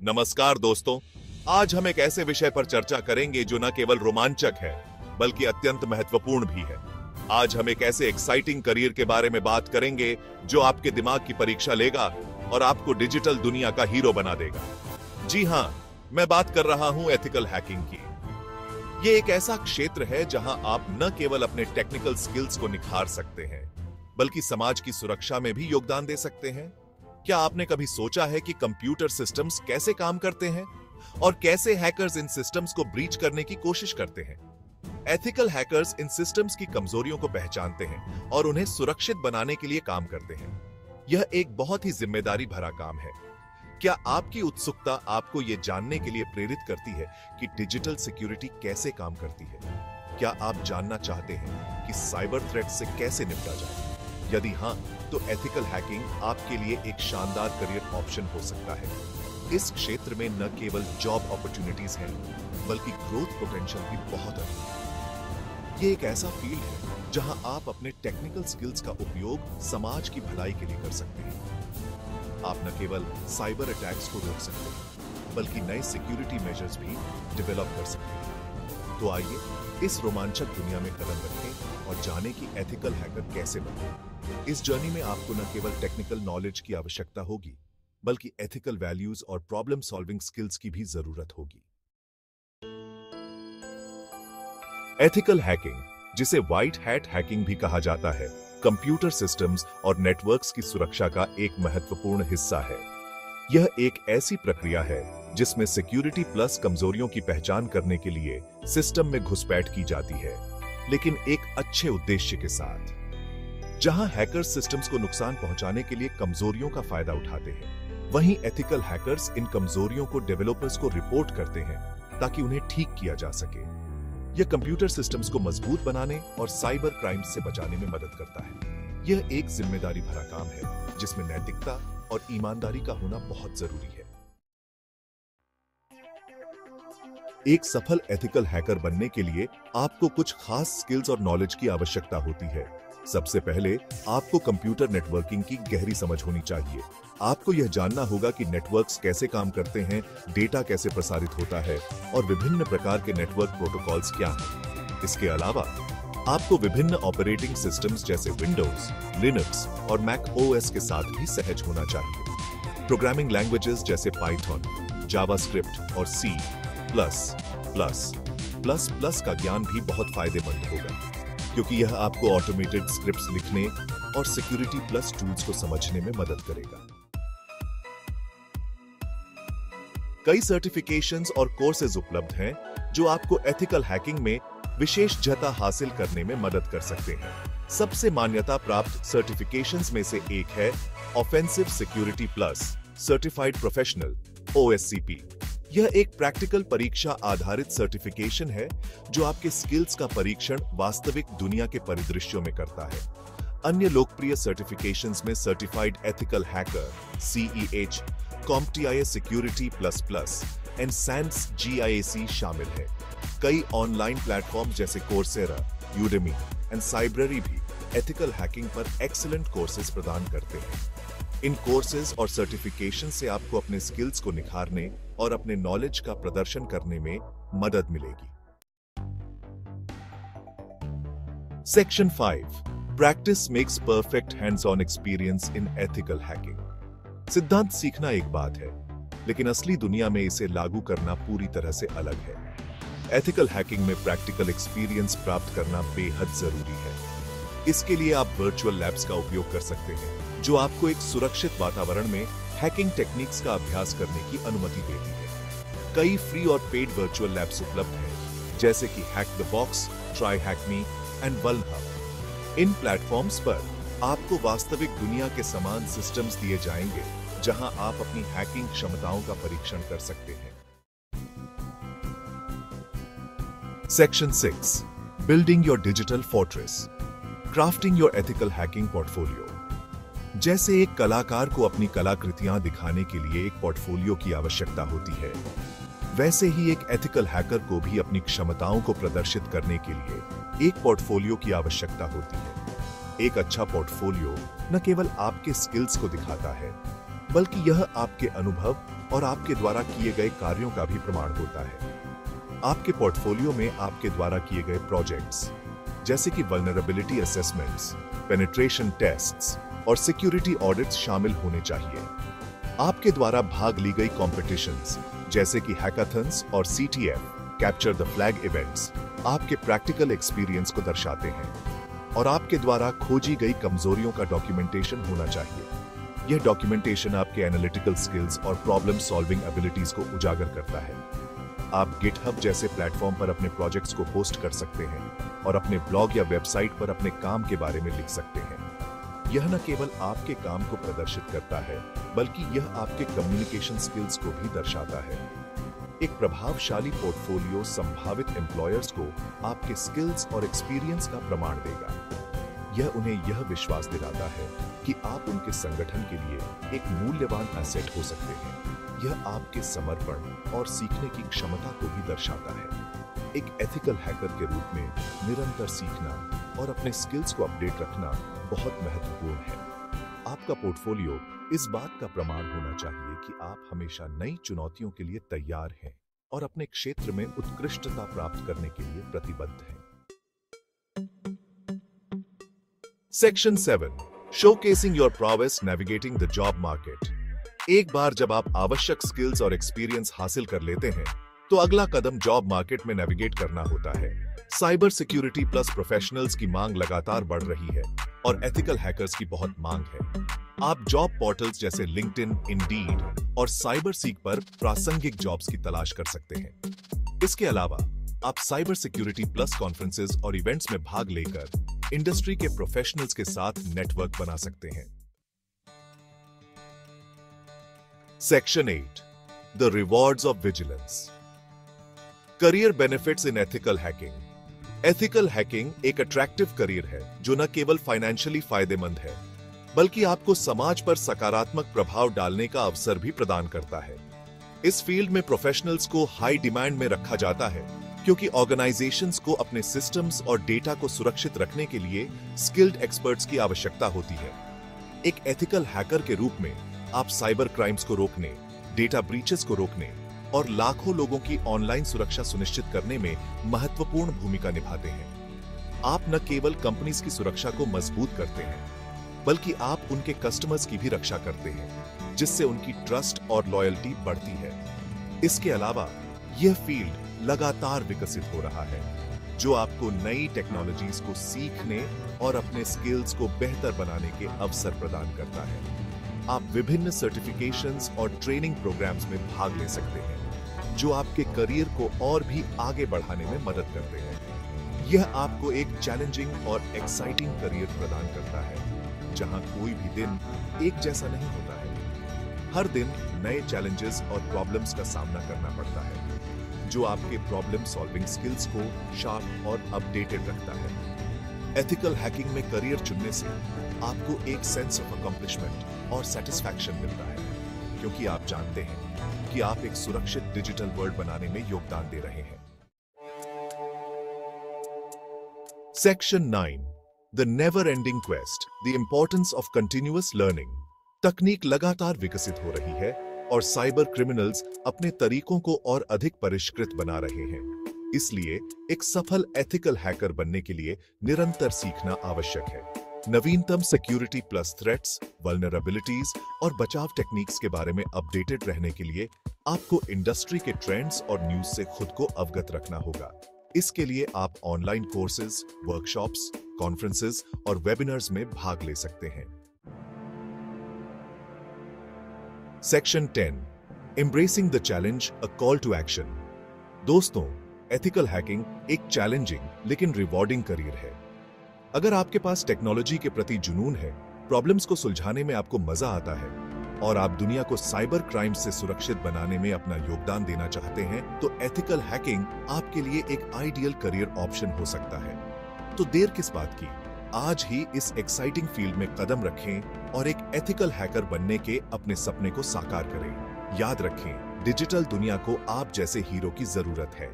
नमस्कार दोस्तों, आज हम एक ऐसे विषय पर चर्चा करेंगे जो न केवल रोमांचक है बल्कि अत्यंत महत्वपूर्ण भी है। आज हम एक ऐसे एक्साइटिंग करियर के बारे में बात करेंगे जो आपके दिमाग की परीक्षा लेगा और आपको डिजिटल दुनिया का हीरो बना देगा। जी हां, मैं बात कर रहा हूं एथिकल हैकिंग की। ये एक ऐसा क्षेत्र है जहां आप न केवल अपने टेक्निकल स्किल्स को निखार सकते हैं बल्कि समाज की सुरक्षा में भी योगदान दे सकते हैं। क्या आपने कभी सोचा है कि कंप्यूटर सिस्टम्स कैसे काम करते हैं और कैसे हैकर्स इन सिस्टम्स को ब्रीच करने की कोशिश करते हैं? एथिकल हैकर्स इन सिस्टम्स की कमजोरियों को पहचानते हैं और उन्हें सुरक्षित बनाने के लिए काम करते हैं। यह एक बहुत ही जिम्मेदारी भरा काम है। क्या आपकी उत्सुकता आपको यह जानने के लिए प्रेरित करती है कि डिजिटल सिक्योरिटी कैसे काम करती है? क्या आप जानना चाहते हैं कि साइबर थ्रेट से कैसे निपटा जाए? यदि हां, तो एथिकल हैकिंग आपके लिए एक शानदार करियर ऑप्शन हो सकता है। इस क्षेत्र में न केवल जॉब अपॉर्चुनिटीज हैं, बल्कि ग्रोथ पोटेंशियल भी बहुत अधिक है। ये एक ऐसा फील्ड है जहां आप अपने टेक्निकल स्किल्स का उपयोग समाज की भलाई के लिए कर सकते हैं। आप न केवल साइबर अटैक्स को रोक सकते हैं, बल्कि नए सिक्योरिटी मेजर्स भी डेवलप कर सकते हैं। तो आइए इस रोमांचक दुनिया में कदम रखें और जानें कि एथिकल हैकर कैसे बने। इस जर्नी में आपको न केवल टेक्निकल नॉलेज की आवश्यकता होगी, बल्कि एथिकल वैल्यूज और प्रॉब्लम सॉल्विंग स्किल्स की भी जरूरत होगी। एथिकल हैकिंग, जिसे व्हाइट हैट हैकिंग भी कहा जाता है, कंप्यूटर सिस्टम्स और नेटवर्क्स की सुरक्षा का एक महत्वपूर्ण हिस्सा है। यह एक ऐसी प्रक्रिया है जिसमें सिक्योरिटी प्लस कमजोरियों की पहचान करने के लिए सिस्टम में घुसपैठ की जाती है, लेकिन एक अच्छे उद्देश्य के साथ। जहां हैकर्स सिस्टम्स को नुकसान पहुंचाने के लिए कमजोरियों का फायदा उठाते हैं, वहीं एथिकल हैकर्स इन कमजोरियों को डेवलपर्स को रिपोर्ट करते हैं ताकि उन्हें ठीक किया जा सके। यह कंप्यूटर सिस्टम्स को मजबूत बनाने और साइबर क्राइम्स से बचाने में मदद करता है। यह एक जिम्मेदारी भरा काम है जिसमें नैतिकता और ईमानदारी का होना बहुत जरूरी है। एक सफल एथिकल हैकर बनने के लिए आपको कुछ खास स्किल्स और नॉलेज की आवश्यकता होती है। सबसे पहले आपको कंप्यूटर नेटवर्किंग की गहरी समझ होनी चाहिए। आपको यह जानना होगा कि नेटवर्क्स कैसे काम करते हैं, डेटा कैसे प्रसारित होता है और विभिन्न प्रकार के नेटवर्क प्रोटोकॉल्स क्या हैं। इसके अलावा आपको विभिन्न ऑपरेटिंग सिस्टम्स जैसे विंडोज, लिनक्स और मैक ओएस के साथ भी सहज होना चाहिए। प्रोग्रामिंग लैंग्वेजेस जैसे पाइथन, जावास्क्रिप्ट और सी प्लस प्लस का ज्ञान भी बहुत फायदेमंद होगा, क्योंकि यह आपको ऑटोमेटेड स्क्रिप्ट्स लिखने और सिक्योरिटी प्लस टूल्स को समझने में मदद करेगा। कई सर्टिफिकेशंस और कोर्सेज उपलब्ध हैं जो आपको एथिकल हैकिंग में विशेषज्ञता हासिल करने में मदद कर सकते हैं। सबसे मान्यता प्राप्त सर्टिफिकेशंस में से एक है offensive security plus certified professional OSCP। यह एक प्रैक्टिकल परीक्षा आधारित सर्टिफिकेशन है जो आपके स्किल्स का परीक्षण वास्तविक दुनिया के परिदृश्यों में करता है। अन्य लोकप्रिय सर्टिफिकेशंस में certified ethical hacker CEH, CompTIA security plus and SANS GIAC शामिल है। कई ऑनलाइन प्लेटफॉर्म जैसे कोर्सेरा, यूडेमी एंड साइब्रेरी भी एथिकल हैकिंग पर एक्सीलेंट कोर्सेज प्रदान करते हैं। इन कोर्सेज और सर्टिफिकेशन से आपको अपने स्किल्स को निखारने और अपने नॉलेज का प्रदर्शन करने में मदद मिलेगी। Section 5, practice makes perfect hands on experience in ethical hacking. सिद्धांत सीखना एक बात है, लेकिन असली दुनिया में इसे लागू करना पूरी तरह से अलग है। एथिकल हैकिंग में प्रैक्टिकल एक्सपीरियंस प्राप्त करना बेहद जरूरी है। इसके लिए आप वर्चुअल लैब्स का उपयोग कर सकते हैं, जो आपको एक सुरक्षित वातावरण में हैकिंग टेक्निक्स का अभ्यास करने की अनुमति देती है। कई फ्री और पेड वर्चुअल लैब्स उपलब्ध हैं, जैसे कि hack the box, try hack me and Vulnhub. इन प्लेटफॉर्म्स पर आपको वास्तविक दुनिया के समान सिस्टम्स दिए जाएंगे, जहां आप अपनी हैकिंग क्षमताओं का परीक्षण कर सकते हैं। Section 6, building your digital fortress, crafting your ethical hacking portfolio. जैसे एक कलाकार को अपनी कलाकृतियां दिखाने के लिए एक पोर्टफोलियो की आवश्यकता होती है, वैसे ही एक एथिकल हैकर को भी अपनी क्षमताओं को प्रदर्शित करने के लिए एक पोर्टफोलियो की आवश्यकता होती है। एक अच्छा पोर्टफोलियो न केवल आपके स्किल्स को दिखाता है, बल्कि यह आपके अनुभव और आपके द्वारा किए गए कार्यों का भी प्रमाण होता है। आपके पोर्टफोलियो में आपके द्वारा किए गए प्रोजेक्ट्स जैसे कि वल्नरेबिलिटी असेसमेंट्स, पेनिट्रेशन टेस्ट्स और सिक्योरिटी ऑडिट्स शामिल होने चाहिए। आपके द्वारा भाग ली गई कॉम्पिटिशन्स जैसे कि हैकाथन्स और CTF capture the flag events आपके प्रैक्टिकल एक्सपीरियंस को दर्शाते हैं और आपके द्वारा खोजी गई कमजोरियों का डॉक्यूमेंटेशन होना चाहिए। यह डॉक्यूमेंटेशन आपके एनालिटिकल स्किल्स और प्रॉब्लम सॉल्विंग एबिलिटीज को उजागर करता है। आप गिटहब जैसे प्लेटफॉर्म पर अपने प्रोजेक्ट्स को पोस्ट कर सकते हैं और अपने ब्लॉग या वेबसाइट पर अपने काम के बारे में लिख सकते हैं। यह न केवल आपके काम को प्रदर्शित करता है, बल्कि यह आपके कम्युनिकेशन स्किल्स को भी दर्शाता है। एक प्रभावशाली पोर्टफोलियो संभावित एम्प्लॉयर्स को आपके स्किल्स और एक्सपीरियंस का प्रमाण देगा। यह उन्हें यह विश्वास दिलाता है कि आप उनके संगठन के लिए एक मूल्यवान एसेट हो सकते हैं। यह आपके समर्पण और सीखने की क्षमता को भी दर्शाता है। एक एथिकल हैकर के रूप में निरंतर सीखना और अपने स्किल्स को अपडेट रखना बहुत महत्वपूर्ण है। आपका पोर्टफोलियो इस बात का प्रमाण होना चाहिए कि आप हमेशा नई चुनौतियों के लिए तैयार हैं और अपने क्षेत्र में उत्कृष्टता प्राप्त करने के लिए प्रतिबद्ध हैं। Section 7, showcasing your prowess navigating the job market। एक बार जब आप आवश्यक स्किल्स और एक्सपीरियंस हासिल कर लेते हैं, तो अगला कदम जॉब मार्केट में नेविगेट करना होता है। साइबर सिक्योरिटी प्लस प्रोफेशनल्स की मांग लगातार बढ़ रही है और एथिकल हैकर्स की बहुत मांग है। आप जॉब पोर्टल्स जैसे लिंक्डइन, इंडीड और साइबर सीक पर प्रासंगिक जॉब्स की तलाश कर सकते हैं। इसके अलावा आप साइबर सिक्योरिटी प्लस कॉन्फ्रेंसेस और इवेंट्स में भाग लेकर इंडस्ट्री के प्रोफेशनल्स के साथ नेटवर्क बना सकते हैं। Section 8, the rewards of vigilance. Career benefits in ethical hacking. Ethical hacking एक अट्रैक्टिव करियर है जो न केवल फाइनेंशियली फायदेमंद है, बल्कि आपको समाज पर सकारात्मक प्रभाव डालने का अवसर भी प्रदान करता है। इस फील्ड में प्रोफेशनल्स को हाई डिमांड में रखा जाता है क्योंकि ऑर्गेनाइजेशंस को अपने सिस्टम्स और डेटा को सुरक्षित रखने के लिए स्किल्ड एक्सपर्ट्स की आवश्यकता होती है। एक एथिकल हैकर के रूप में आप साइबर क्राइम्स को रोकने, डेटा ब्रीचेस को रोकने और लाखों लोगों की ऑनलाइन सुरक्षा सुनिश्चित करने में महत्वपूर्ण भूमिका निभाते हैं। आप न केवल कंपनीज की सुरक्षा को मजबूत करते हैं, बल्कि आप उनके कस्टमर्स की भी रक्षा करते हैं, जिससे उनकी ट्रस्ट और लॉयल्टी बढ़ती है। इसके अलावा यह फील्ड लगातार विकसित हो रहा है, जो आपको नई टेक्नोलॉजीज को सीखने और अपने स्किल्स को बेहतर बनाने के अवसर प्रदान करता है। आप विभिन्न सर्टिफिकेशंस और ट्रेनिंग प्रोग्राम्स में भाग ले सकते हैं, जो आपके करियर को और भी आगे बढ़ाने में मदद करते हैं। यह आपको एक चैलेंजिंग और एक्साइटिंग करियर प्रदान करता है, जहां कोई भी दिन एक जैसा नहीं होता है। हर दिन नए चैलेंजेस और प्रॉब्लम्स का सामना करना पड़ता है, जो आपके प्रॉब्लम सॉल्विंग स्किल्स को शार्प और अपडेटेड रखता है। एथिकल हैकिंग में करियर चुनने से आपको एक सेंस ऑफ अकम्प्लिशमेंट और सेटिस्फैक्शन मिलता है, क्योंकि आप जानते हैं कि आप एक सुरक्षित डिजिटल वर्ल्ड बनाने में योगदान दे रहे हैं। Section 9, the never ending quest, the importance of continuous learning. तकनीक लगातार विकसित हो रही है और साइबर क्रिमिनल्स अपने तरीकों को और अधिक परिष्कृत बना रहे हैं। इसलिए एक सफल एथिकल हैकर बनने के लिए निरंतर सीखना आवश्यक है। नवीनतम सिक्योरिटी प्लस थ्रेट्स, वल्नरेबिलिटीज और बचाव टेक्निक्स के बारे में अपडेटेड रहने के लिए आपको इंडस्ट्री के ट्रेंड्स और न्यूज से खुद को अवगत रखना होगा। इसके लिए आप ऑनलाइन कोर्सेज, वर्कशॉप्स, कॉन्फ्रेंसेस और वेबिनार्स में भाग ले सकते हैं। Section 10, embracing the challenge, a call to action. दोस्तों, एथिकल हैकिंग एक चैलेंजिंग लेकिन रिवॉर्डिंग करियर है। अगर आपके पास टेक्नोलॉजी के प्रति जुनून है, प्रॉब्लम्स को सुलझाने में आपको मजा आता है और आप दुनिया को साइबर क्राइम से सुरक्षित बनाने में अपना योगदान देना चाहते हैं, तो एथिकल हैकिंग आपके लिए एक आइडियल करियर ऑप्शन हो सकता है। तो देर किस बात की, आज ही इस एक्साइटिंग फील्ड में कदम रखें और एक एथिकल हैकर बनने के अपने सपने को साकार करें। याद रखें, डिजिटल दुनिया को आप जैसे हीरो की जरूरत है।